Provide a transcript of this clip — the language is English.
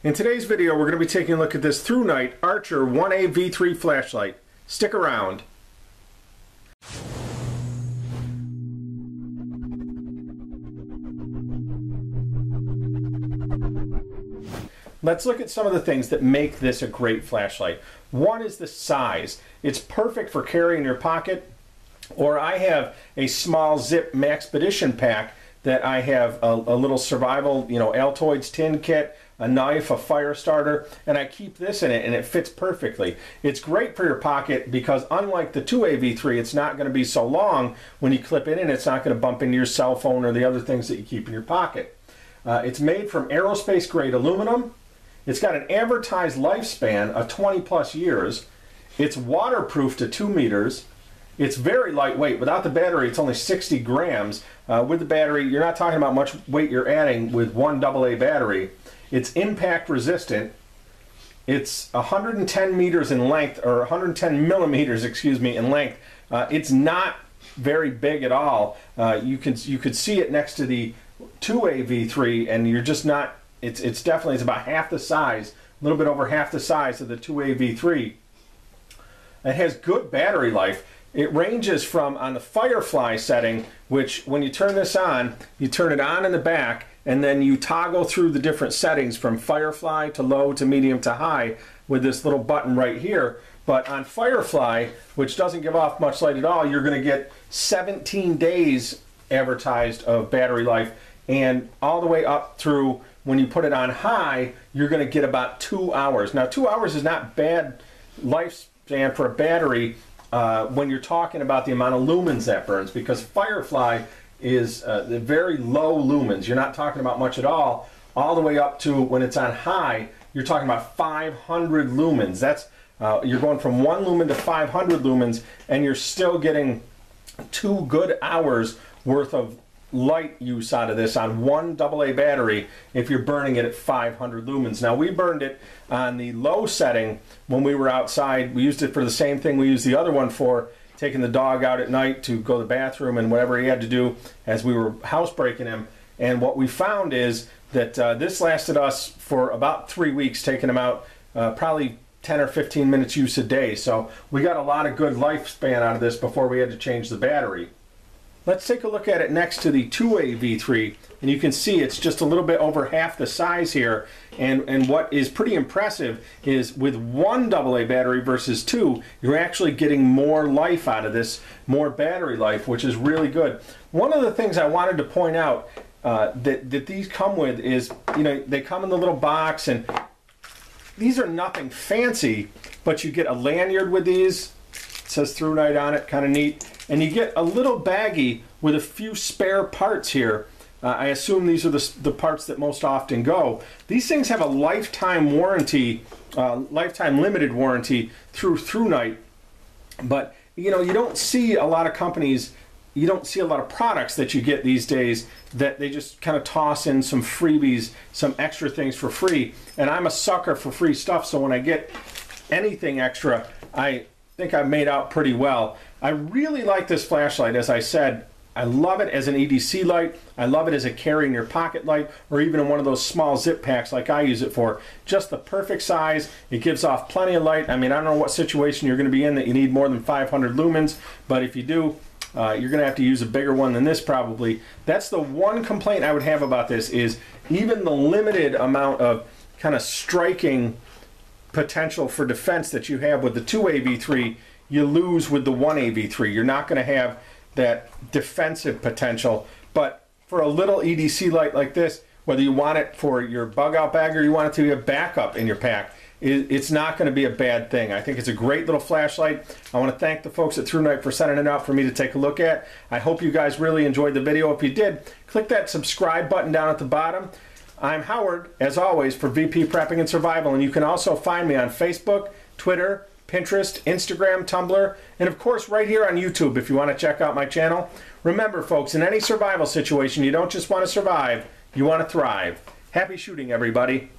In today's video, we're going to be taking a look at this Thrunite Archer 1A V3 flashlight. Stick around. Let's look at some of the things that make this a great flashlight. One is the size. It's perfect for carrying in your pocket, or I have a small zip Maxpedition pack that I have a little survival, Altoids tin kit, a knife, a fire starter, and I keep this in it and it fits perfectly. It's great for your pocket because unlike the 2A V3, it's not going to be so long when you clip it in, it's not going to bump into your cell phone or the other things that you keep in your pocket. It's made from aerospace grade aluminum. It's got an advertised lifespan of 20 plus years. It's waterproof to 2 meters. It's very lightweight. Without the battery, it's only 60 grams. With the battery, you're not talking about much weight you're adding with one AA battery. It's impact resistant. It's 110 meters in length, or 110 millimeters, excuse me, in length. It's not very big at all. You could see it next to the 2A V3, and you're just not. It's about half the size, a little bit over half the size of the 2A V3. It has good battery life. It ranges from, on the Firefly setting, which when you turn this on, you turn it on in the back, and then you toggle through the different settings from Firefly to low to medium to high with this little button right here. But on Firefly, which doesn't give off much light at all, you're going to get 17 days advertised of battery life, and all the way up through, when you put it on high, you're going to get about 2 hours. Now 2 hours is not bad lifespan for a battery when you're talking about the amount of lumens that burns, because Firefly is very low lumens. You're not talking about much at all the way up to, when it's on high, you're talking about 500 lumens. That's you're going from 1 lumen to 500 lumens, and you're still getting 2 good hours worth of light use out of this on one AA battery if you're burning it at 500 lumens. Now, we burned it on the low setting when we were outside. We used it for the same thing we used the other one for, taking the dog out at night to go to the bathroom and whatever he had to do as we were housebreaking him. And what we found is that this lasted us for about 3 weeks, taking him out probably 10 or 15 minutes use a day. So we got a lot of good lifespan out of this before we had to change the battery. Let's take a look at it next to the 2A V3, and you can see it's just a little bit over half the size here. And what is pretty impressive is with one AA battery versus 2, you're actually getting more life out of this, more battery life, which is really good. One of the things I wanted to point out that these come with is, they come in the little box, and these are nothing fancy, but you get a lanyard with these. It says Thrunite on it, kind of neat. And you get a little baggie with a few spare parts here. I assume these are the parts that most often go. These things have a lifetime warranty, lifetime limited warranty through Thrunite. But you don't see a lot of companies, you don't see a lot of products that you get these days that they just kind of toss in some freebies, some extra things for free. And I'm a sucker for free stuff, so when I get anything extra, I think I've made out pretty well. I really like this flashlight. As I said, I love it as an EDC light. I love it as a carry in your pocket light, or even in one of those small zip packs like I use it for. Just the perfect size. It gives off plenty of light. I mean, I don't know what situation you're going to be in that you need more than 500 lumens, but if you do, you're going to have to use a bigger one than this probably. That's the one complaint I would have about this, is even the limited amount of kind of striking potential for defense that you have with the 2A V3, you lose with the 1A V3. You're not going to have that defensive potential. But for a little EDC light like this, whether you want it for your bug out bag or you want it to be a backup in your pack, it's not going to be a bad thing. I think it's a great little flashlight. I want to thank the folks at Thrunite for sending it out for me to take a look at. I hope you guys really enjoyed the video. If you did, click that subscribe button down at the bottom. I'm Howard, as always, for VP Prepping and Survival, and you can also find me on Facebook, Twitter, Pinterest, Instagram, Tumblr, and of course right here on YouTube if you want to check out my channel. Remember, folks, in any survival situation, you don't just want to survive, you want to thrive. Happy shooting, everybody.